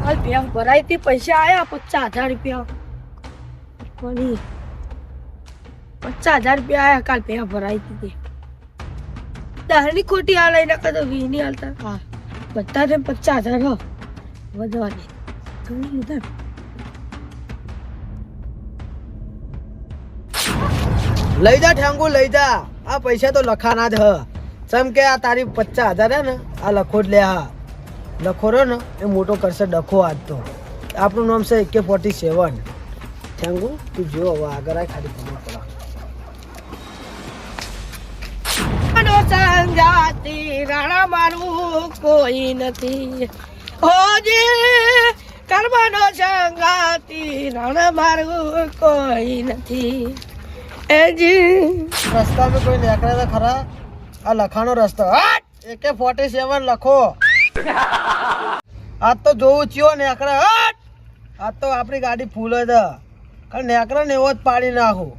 કાલ ભેંસ ભરાઈ હતી, પૈસા આયા 50,000 રૂપિયા. કોની 50,000 રૂપિયા આયા કાલ ભેંસ ભરાઈ હતી. દાળની ખોટી આ લઈને કદો વીની હાલતા. હા બધાને 50,000 હો વધવાની ઘણી લીધા. લઈ જા ઠેંગુ લઈ જા. આ પૈસા તો લખાના જ હ. ચમ કે આ તારી 50,000 હે ને આ લખો જ લે. હા લખો રહ્યો ને એ મોટો કરશે ડખો આજ તો. આપણું નામ છે AK-47. ઠેંગુ તું જો હવે આગળ આ ખાલી ખબર પડે. સંગાતી રાણા મારું કોઈ નથી. હોજી કર્મનો સંગાતી રાણા મારું કોઈ નથી. એજી રસ્તામાં કોઈ નીકળે તો ખરા. આ લખાનો રસ્તો AK-47 લખો. આજ તો જોવું ચિયો નેકળે. આજ તો આપણી ગાડી ફૂલ જ કારણ નેકળે ને એવો જ પાડી નાખું.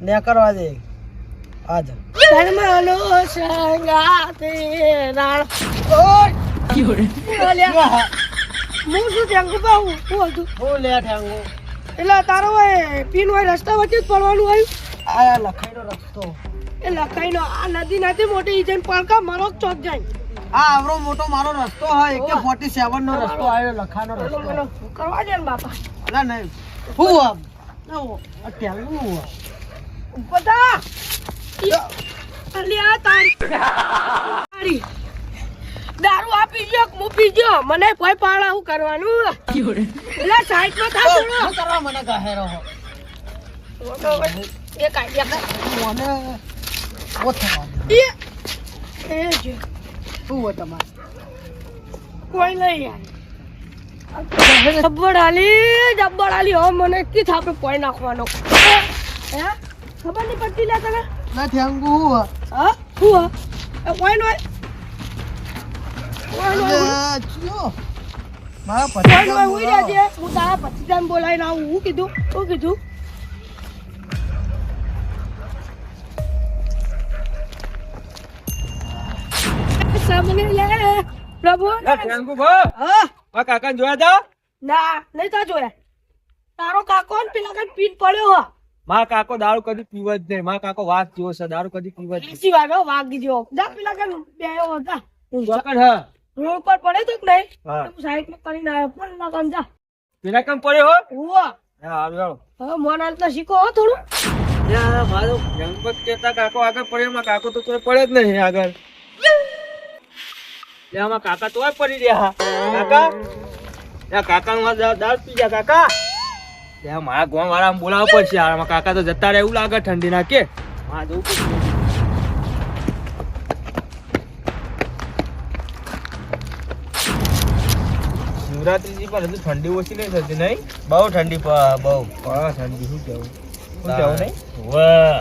નેકળવા દે આજ. કર્મનો સંગાતી રાણા હું શું ઠેંગુ પાઉં હું હતું. હું લે ઠેંગુ એટલે તારો પીન હોય રસ્તા વચ્ચે જ પડવાનું આવ્યું. આ લખાઈનો રસ્તો. એ લખાઈનો આ નદી નથી મોટી જઈને પડકા મારો ચોક જાય. આ આવરો મોટો મારો રસ્તો હોય AK-47 નો રસ્તો આવ્યો લખાનો રસ્તો. કરવા દે ને બાપા. અલા નહીં હું આમ આ ઠેંગુ બધા અલ્યા તારી દારૂ આપી ગયો હું પી ગયો મને કોઈ પાડા હું કરવાનું. એટલે સાઈડમાં થા થોડો કરવા મને ગહેરો હો. એ કાઢ્યા મને ઓ થવા એ જે શું હોય તમારે કોઈ નહીં યાર. જબ્બર આલી હવે મને કી થાપે પોઈ નાખવાનો. હે ખબર નહીં પડતી લે તને. ના ઠેંગુ હું હા હું એ કોઈ નહીં મારા કોઈ નહીં ઉઈ રહેજે. હું તારા પતિદાન બોલાવીને આવું. હું કીધું સામને લે પ્રભુ. ઠેંગુ ભા હા આ કાકાને જોયા જા. ના નહીં તા જોયા. તારો કાકો ને પેલા કઈ પીન પડ્યો હો. મા કાકો દારૂ કદી પીવ જ નહીં. મા કાકો વાત જેવો છે, દારૂ કદી પીવ જ નહીં. એસી વાગ્યો વાગી ગયો. જા પેલા કઈ બેયો હતા ચોકડ હા રોડ પર પડે તો કે નહીં. હા. હું સાઈડ માં કરીને આવ્યો પણ ના કામ જા. પેલા કેમ પડ્યો હો? ઉવા હા આવ્યો. હવે મોન હાલતા શીખો હો થોડું. યા મારો જંગપત કેતા કાકો આગળ પડ્યો. માં કાકો તો કોઈ પડે જ નહીં આગળ. લે આમાં કાકા તોય પડી રહ્યા. કાકા યા કાકા દારૂ પી ગયા કાકા. લે મારા ગામ વાળા બોલાવવા પડશે. આમાં કાકા તો જતા રહે એવું લાગે ઠંડી ના કે. હા જવું પડશે. શિવરાત્રીજી પર હજુ ઠંડી ઓછી નહીં થતી નહીં? બહુ ઠંડી બહુ ઠંડી. શું કેવું નહીં? વાહ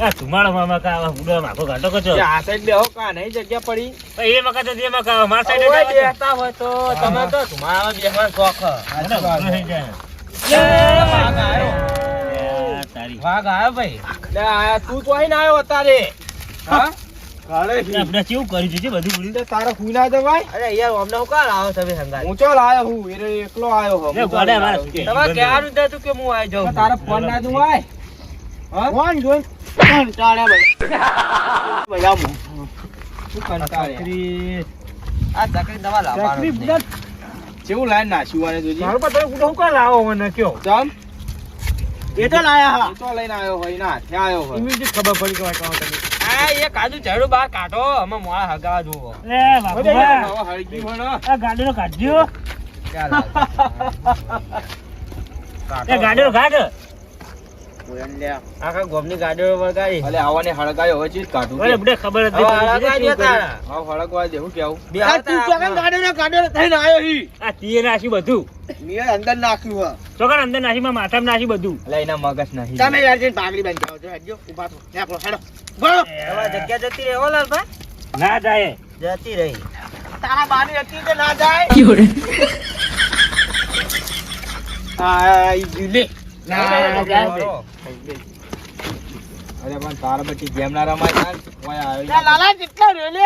આ તમારો મામા કા ઉડો માકો ઘાટો કચો આ સાઈડ બેહો કા નહીં જગ્યા પડી. એ મકા તો જે મકા માર સાઈડ ઓય બેહતા હોય તો તમે તો તમારા બેહવાનો શોખ હ. વાઘ આયો. તારી વાઘ આયો ભાઈ. લે આયા તું તો અહીં આયો અત્યારે. હા કાલે આપણે કેવું કર્યું છે બધું ભૂલી તો તારો ફૂઈ ના દવાય. અરે યાર અમને હું કાલ આવો તમે સંગાત. હું ચો લાયો હું એકલો આયો હું. લે ગોડે મારા તમારે કહેવાનું જ હતું કે હું આવી જાઉં. તારા ફોન ના દવાય. હા ફોન જોઈ કંટાળ્યા ભાઈ. શું કંટાળે? આ ચકરી દવા લાવવાનો જ નહીં. કેવું લાઈન નાખ્યું આને જોજી. મારું પર તમે હું કા લાવો મને કયો. ચમ એ તો લાયા હા. તો લઈને આવ્યો હોય ના ત્યાં આવ્યો હોય. એમ જ ખબર પડી કે તમે. આ એ કાજુ ઝાડુ બહાર કાઢો અમે મોળા હગાવા જોવો. લે બાપા હવે હળગી હોય ને. આ ગાડીનો કાઢજો ચાલ એ ગાડીનો કાઢ આખા ગોમની ગાડીઓ વગાડી. અલે આવાને હળગાયો હોય છે કાઢું. ઓલે બડે ખબર જ હવે હળગવા દ્યો તારા. હા હળગવા દે હું કેવું. બે હાથ ગાડીનો થઈને આવ્યો હી. આ તીએ નાસી બધું મેં અંદર નાખ્યું હા. ચોકડ અંદર નાસી માં માથામાં નાસી બધું એટલે એના મગજ નહીં. તમે યાર જઈને પાઘડી બાંધી આવો. હેડજો ઊભા થો. હેડો હેડો. બોલો. તમારી જગ્યા જતી રહી હો લાલભાઈ. ના જાય જતી રહી. તારા બાની હતી કે ના જાય. હા ઈ લે. ના જાય. અરે પણ તારા બચ્ચી ગેમ ના રમાય. ઓય આવ્યો. લાલા જેટલા લે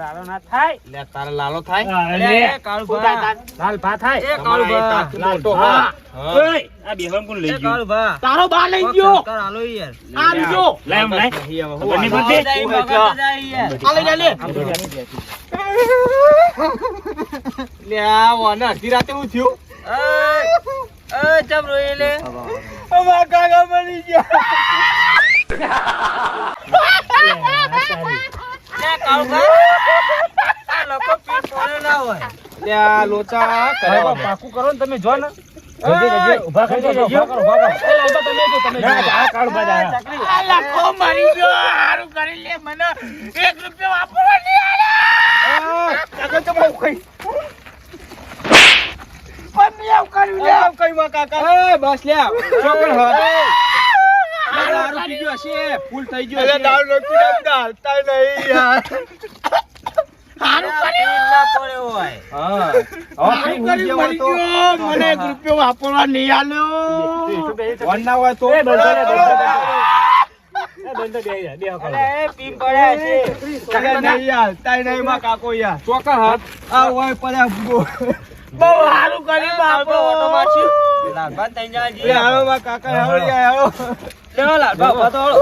લાલો ના થાય લે તારે લાલો થાય લે કાળુભા લાલ ભા થાય એ કાળુભા લાલટો હા ઓય આ બેહવાન કોણ લઈ એ ગયો કાળુભા તારો બા લઈ ગયો હાલો યાર આમ જો લાય આમ લાય ખબર નહીં પડતી? આ લઈ જા લે લે આ વાના અડધી રાતે હું થયું એ ચમ રોઈ લે અમાર કાકા મરી ગયા લે કાળુભા આ લોકો પીઠ પડે ના હોય લે આ લોચા કરે પાકું કરો ને તમે જો ને ઊભા કરી દેજો. એ લાવતા તમે જો તમે ના, આ કાળુભા જા. આ લખો મરી ગયો હારું કરી લે મને 1 રૂપિયો વાપરવા નહીં આલે કાકા તો બહુ કઈ પણ મેં કર્યું લે કઈ માં કાકા એ બસ લે ચોકડ હવે દારૂ પી ગયો હશે ફૂલ થઈ ગયો હશે દારૂ નો પીડા દાલતા નહીં યાર હારું કર્યું ના પડ્યો હોય હા હારું કર્યું મરી ગયો મને 1 રૂપિયો વાપરવા નહીં આલ્યો વન ના હોય તો એ બંધો લે, બંધો લે. એ બંધો બેહી જા, બેહો કાળુભા. અરે પીમ પડ્યા છે કાકા નહીં યાર તાઈ નહીં માં કાકો યાર ચોકા હાથ આ હોય પડ્યા ભૂગો બહુ હારું કર્યું બાપો ઓટો મારશું લાલબા તઈ જાજી લે હાલો માં કાકા હાલો યાર હાલો લે લાલબા પાતો હાલો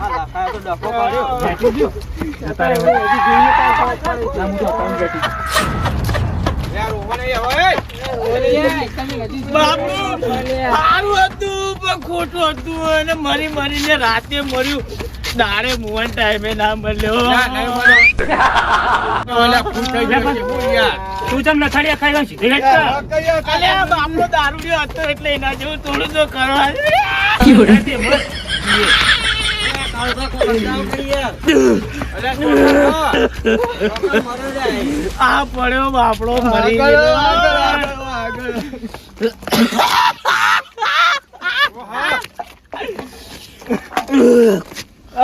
આ લાખા તો ડફો પાડ્યો બેઠી ગયો. જતા રહે. ના, હું તો અકાઉન્ટ બેઠી. યાર ઓને હવે બાપુ હારું હતું પણ ખોટું હતું અને મરી મરીને રાતે મર્યું દાડે મુવન ટાઈમે ના મળ્યો ના નહીં મળ્યો ઓલા ફૂટ થઈ ગયો છે હું યાર તું ચમ નથાળિયા ખાઈ ગયો સીધી રેટ કર. અલ્યા બાપનો દારૂડિયો હતો એટલે એના જેવું થોડું તો કરવા રાતે મસ્ત. આ પડ્યો બાપડો મરી ગયો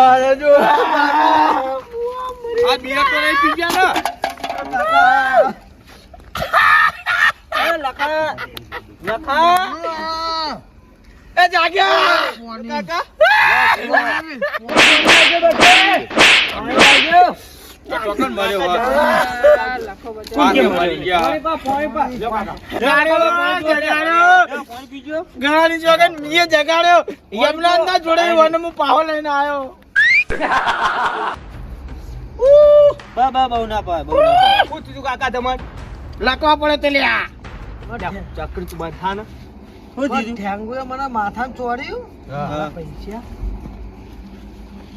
અરે જો આ બિયા તો નહીં પી ગયા ને એ લખા એ જાગ્યા કાકા ચોકન મર્યો મરી ગયા ઘણી જોગન મીએ જગાડ્યો યમરાજના જોડે વન હું પાહો લઈને આવ્યો બા બહુ ના પાય બહુ ના પાય પૂછ તું કાકા તમાર લખવા પડે તે લ્યા ચકરી તું બાદ થા ને ઠેંગુએ મને માથામાં ચોર્યું હા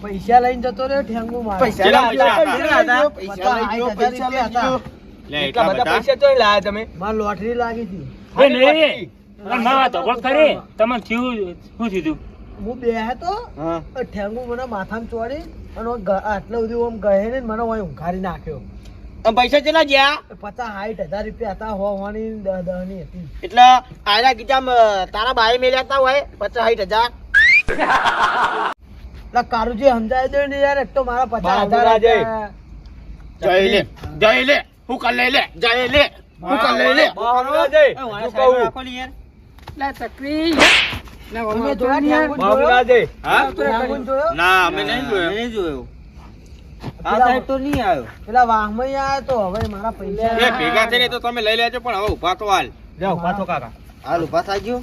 પૈસા લઈને જતો રહ્યો ઠેંગુ મારા. પૈસા પૈસા પૈસા હતા. લઈ ગયો, પૈસા લઈ ગયો. લે એટલા બધા પૈસા ચોઈ લાયા તમે મારે લોટરી લાગી હતી. એ નહીં. પણ માવા તો વખત કરી. તમને થયું શું થયું? હું બે હતો હા ઠેંગુ મને માથામાં ચોરી અને આટલા સુધી આમ ગયે ને મને ઓય ઊંઘારી નાખ્યો. પૈસા ચેલા ગયા 50,000 રૂપિયા હતા હોવાની 10 ની હતી. એટલે આયરા ગીતામ તારા બાઈ મેલ્યા હતા હોય 50,000 એટલે કારુજી સમજાય દે ને યાર એક તો મારા 50,000 જય. હતા. જય લે હું કર લે જય લે હું કર લે બાવળા જય તું કહું લા ચકરી તમે જોયા ઠેંગુને બાવળા જોયો? જય હા ઠેંગુને જોયો? ના અમે નહીં જોયો આ સાહેબ તો નહીં આવ્યો પેલા વાહમાં આયો તો હવે મારા પૈસા એ ભેગા થઈને તો તમે લઈ લેજો પણ હવે ઉભા તો હાલ જા ઉભા તો કાકા હાલ ઉભા થાજો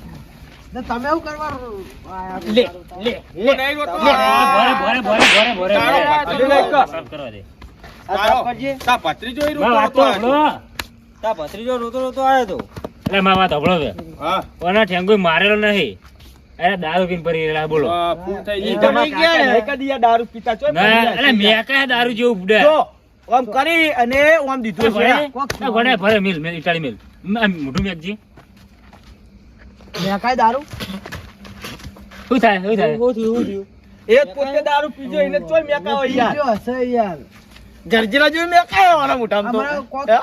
ને તમે એવું કરવા લે લે હું નહીં રોતો ભરે ભરે તારો પાછો લઈ કર. સાફ કરવા દે. તા પત્રી જોઈ મારા વાત તો હંભળો. તા ભત્રીજો રોતો રોતો આવ્યો તો એટલે મારા વાત હંભળો હવે. હા કોના ઠેંગુએ મારેલો નહીં. અરે દારૂ પીને પડી રહેલા બોલો. ફૂલ થઈ ઈ ગઈ તો નહીં ગયા ને. નહીં કદી આ દારૂ પીતા ચોય ના, એટલે મેં કયા દારૂ જેવું ફૂડે. જો આમ કરી અને આમ દીધું છે ભરે ભરે મિલ મિલ ઇટાલી મિલ મોઢું મેકજી. મેં કાંઈ દારૂ શું થાય શું થાય? એ જ પોતે દારૂ પીજો એને ચોય મેકાવો યાર બીજો હશે યાર. જરજીરા જેવું મેં કાયો વાળા મોટામાં તો અમારે કોક હે?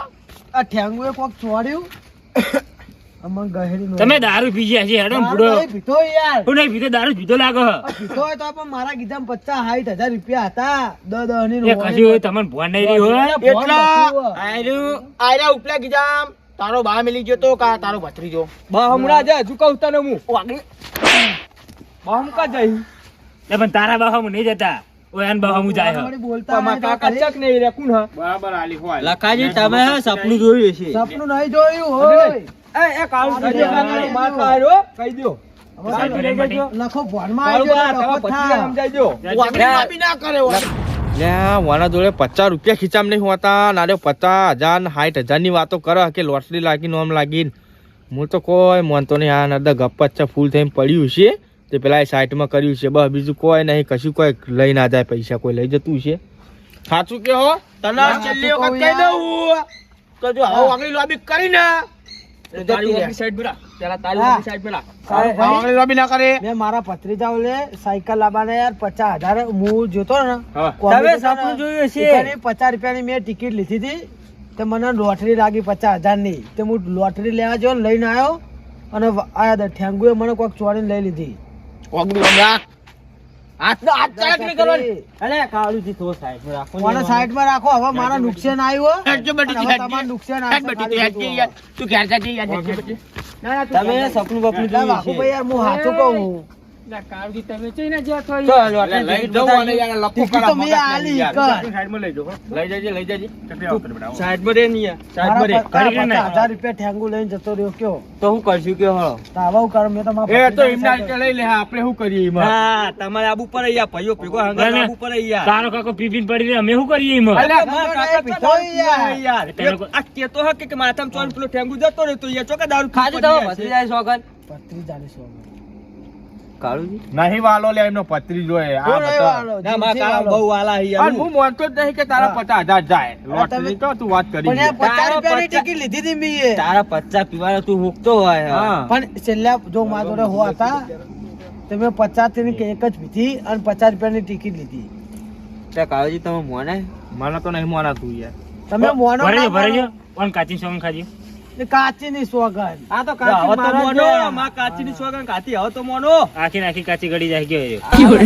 આ ઠેંગુએ કોક ચોર્યું અમને ગહેરી નો તમે દારૂ પી ગયા છે હેડો મારો બુડો. ભાઈ પીધો યાર. શું નહીં પીતો? દારૂ પીતો લાગો. આ પીધો હોય તો પણ મારા ગીધામાં 50,000 રૂપિયા હતા 10 ની એ કશું હોય તમને ભોન નહીં રહી હોય. આયરા ઉપલા ગીજામ તારો બા મિલી ગયો તો કા તારો ભત્રીજો બા હમણાં જા હજુ કહું તને હું વાગી બા હમ કા જઈ એટલે પણ તારા બાપામાં નહીં જતા. ઓય આન બહુ હું જાય વળી બોલતા તમારા નહીં તો કાકા ખરી. ચક નહીં રે કોણ હા બરાબર આલી હોય લખાજી તમે સપનું જોયું છે સપનું નહીં જોયું હોય એ કાળું અરે, કહી દો અરે, માર ખાયો કહી દો હવે સાહેબ, લઈ જજો. લખો ભણમાં કાળું આવી બા ગયો તમે લખો પછી થા. સમજાઈ દો વાગડી વાપી ના કરે વાના જોડે 50 રૂપિયા ખીચામ નહીં હોતા નારે 50,000 60,000 ની વાતો કરે કે લોટરી લાગી નોમ લાગી હું તો કોઈ માનતો નહીં આ નદર ગપ્પત છે ફૂલ થઈને પડ્યું છે તે પેલા સાઈડમાં કર્યું છે બસ બીજું કોઈ નહીં કશું કોઈ લઈ ના જાય પૈસા કોઈ લઈ જતું છે સાચું કે હો તને હા, છેલ્લી સાચું વખત કહું કહી દઉં તો જો આવો આગળ લોબી કરીને તારી ઓફિસ સાઈડ પર પેલા તારી હા. ઓફિસ સાઈડ પર સાહેબ, આવો આગળ લોબી ના કરે મેં મારા ભત્રીજા ઓલે સાયકલ લાવવાને યાર 50,000 હું જોતો ને હા. કોમેડી તમે સપનું જોયું હશે. એકાની 50 રૂપિયાની મેં ટિકિટ લીધી હતી તે મને લોટરી લાગી 50,000 ની તે હું લોટરી લેવા ગયો ને લઈને આવ્યો અને આયા ઠેંગુએ મને કોઈક ચોરીને લઈ લીધી ઓગળી રાખ હાથ ચાક નહીં કરવાની અલે કાળુજી તો સાઈડ પર રાખો મને સાઈડમાં રાખો હવે મારા નુકસાન આવ્યું હો. હેડજો બેટી, હવે હેડજો. તમારું નુકસાન હેડ આવશે બેટી, તું હેડ કે યાર. તું ઘેર જા કે યાર, હેડ કે બેટી. ના, ના, તું તમે ઘેર જા. સપનું બપનું ના, જોયું બાપુભાઈ યાર હું સાચું કહું કાળજી તમે ચઈને જ્યાં છો છે ચલો એટલે લઈ જવું અને યાર લખો ટિકિટ કરા તો મેં મગજ આલી નહીં યાર. કર. સાઈડમાં લઈ જાઓ લઈ જજે લઈ જજે સાઈડ પર રે નહીં સાઈડ પર રે મારા કરી લે. 50,000 રૂપિયા ઠેંગુ લઈને જતો રહ્યો કયો તો હું કરશું કે હળો તો આવા હું કરું મેં તો મારા એ તો ભત્રીજાને એમના સાથે- રીતે લઈ લે હા, આપણે શું કરીએ એમાં હા તમારે આબુ પર અહીંયા ભાઈઓ ભેગો હંગાત ના, ના. આબુ પર અહીંયા તારો કાકો પીપીન પડી રહે અમે શું કરીએ એમાં અલ્યા, તમે મારા તો કાકા નહીં તો પીધો યાર. યાર તમે લોકો- આ કેતો હકે કે માથામાં ચોન પેલો ઠેંગુ જતો રહ્યો તો અહીંયા ચોકા દારૂ ખાજો તમે ભત્રીજાએ સોગન ભત્રીજાને શું? કાળુજી નહીં વાલો લે એમનો પત્રી જોઈએ આ હું નહીં બતા. વાળો, ના મારા જીવથી કાકા વાળો. બહુ વાલા અને અહીંયા હું માનતો જ નહીં કે તારા હા. 50,000 જાય તમે- લોટરી તો તું વાત કરી પણ યાર 50 તારો રૂપિયાની 50 ટિકિટ લીધી હતી મેં તારા 50 પીવાના તું હુકતો હોય હા. પણ છેલ્લા જો મારા જોડે હો હતા તો મેં 50 ની એક જ પીધી અને 50 રૂપિયાની ટિકિટ લીધી તે કાળુજી તમે મોને મને તો નહીં માનાતું યાર તમે મોનો ભરેજો ના ભરેજો માનો. પણ કાચી સોંગ ખાજી એ કાચીની સોગન આ તો કાચી હવે તો મારા મોનો જોયા. માં કાચીની સોગન કાચી હવે તો મોનો આખી નાખી કાચી ગળી જાય ગયો એ.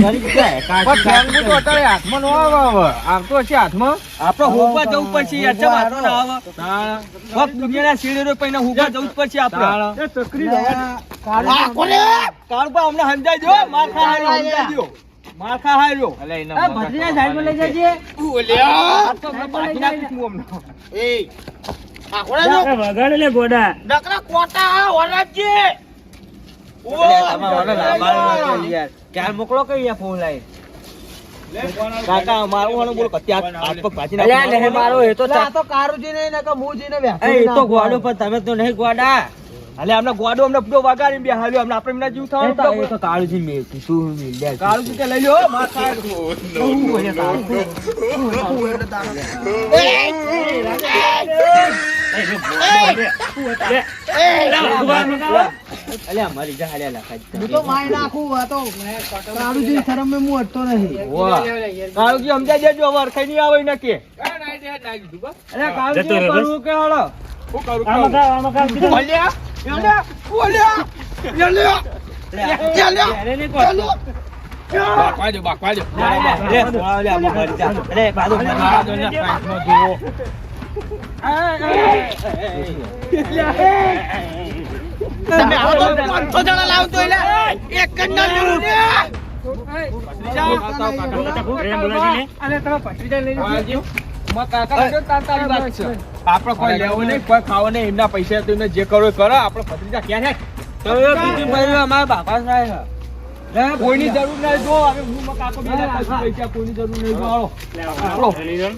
ગરીબ જાય. પણ ઠેંગુ તો અત્યારે હાથમાં ન આવે હવે આવતો હશે હાથમાં આપણે હોગવા જવું પડશે યાર ચમ હાથમાં ના આવે તાણા. વખ દુનિયાના શેરડો પૈને હોગવા જવું જ પડશે આપણે તાણા. એ તકરી કાળી કાળબા અમને સમજાઈ દો માર ખા હાર્યો સમજાઈ દો માર ખા હાર્યો અલે એના મગજ ભત્રીજા સાઈડમાં લઈ જજે આ તો મેં બાકી નાખી તું અમને એ વગાડે લે ગોડા ક્યાં મોકલો કઈ યાર ફોન લાઈ કાકા મારું વાળું બોલો કત્તી હાથ પગ ભાજી અલ્યા નહીં મારો એ તો આ તો કારુજી નહીં ને કે મુજીને બેઠો એ તો ગોડો પણ તમે તો નહીં ગોડા અલે અમને ગોડો અમને પૂરો વગાડી બે હાલ્યો અમને આપણે એમના જીવ થવાનો તો કાળુજી મેં શું મિલ કાળુજી કે લઈ લ્યો માર ખાય અલ્યા મારી જા હાલ્યા લાખાઈ હું તો માય નાખું આ તો કારુજી શરમ મેં હું હટતો નહીં કાળુજી સમજાઈ દેજો હવે અરખાઈ નહીં આવે ને કે અરે કાળુજી જતો રહે બસ. કરવું કે હળો આમાં ખાવ, આમાં ખાવ, કીધું. બાકવા દો બાકવા દો પ્રેમ બોલાવી લે. અને તમે ભત્રીજા લઈ જજો આપડે કોઈ લેવું નહીં કોઈ ખાવું નહીં એમના પૈસા તો એમને જે કરો એ કરો આપડે ભત્રીજા ક્યાં છે અમારા બાપા સાહેબ કોઈની જરૂર નહીં જો હવે હું મારા કાકો બે પૈસા કોઈની જરૂર નહીં જો હાલો. આપણો. લઈ લો.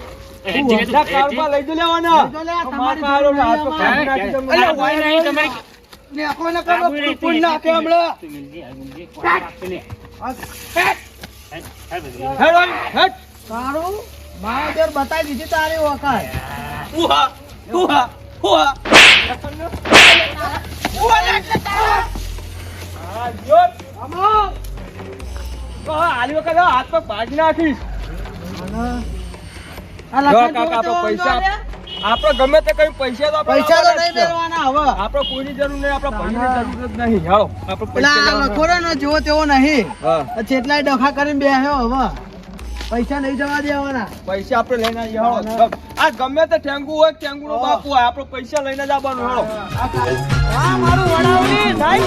એ જીવે તું, ના, એ કાળમાં લઈ જ લેવાના લઈ જો લે, તમારી માર ખાવાનો ને હાથ પગ જોડે કાઢી નાખી તમને. અલ્યા, હોય નહીં તમારી. નાખો ને આબુ નહીં, કરો નાખે હમણાં તું મિલજે, આ મિલજે, કોણ રાખશે લે. હેડ, હેડ બધું. હેડ ઓય, હેડ. સારું મારા જોડે બતાવી દીધી તારી વખત ઉહા, ઉહા, ઉહા. આ જો. તો હવે આલી વખત હાથ પગ ભાજી નાખીશ આ જો લખન કાકા જોડે આપણે તો પૈસા વાંધો આપણે ગમે તે કઈ પૈસા તો આપણે પૈસા તો આપવાના નહીં જ છે. મેળવાના હવે આપણે કોઈની જરૂર નહીં આપણા ભાઈની જરૂર જ નહીં હાલો આપણે પૈસા પેલા લેવાના. લખોડો ને જેવો તેવો નહીં હા જેટલાય ડખા કરીને બેહ્યો હવે પૈસા નહીં જવા દેવાના પૈસા આપણે લઈને આવીએ હાલો આ ગમે તે ઠેંગુ હોય ઠેંગુ નો બાપુ હોય આપણે પૈસા લઈને જ આવવાનું હાલો હા મારું વડાવલી નહીં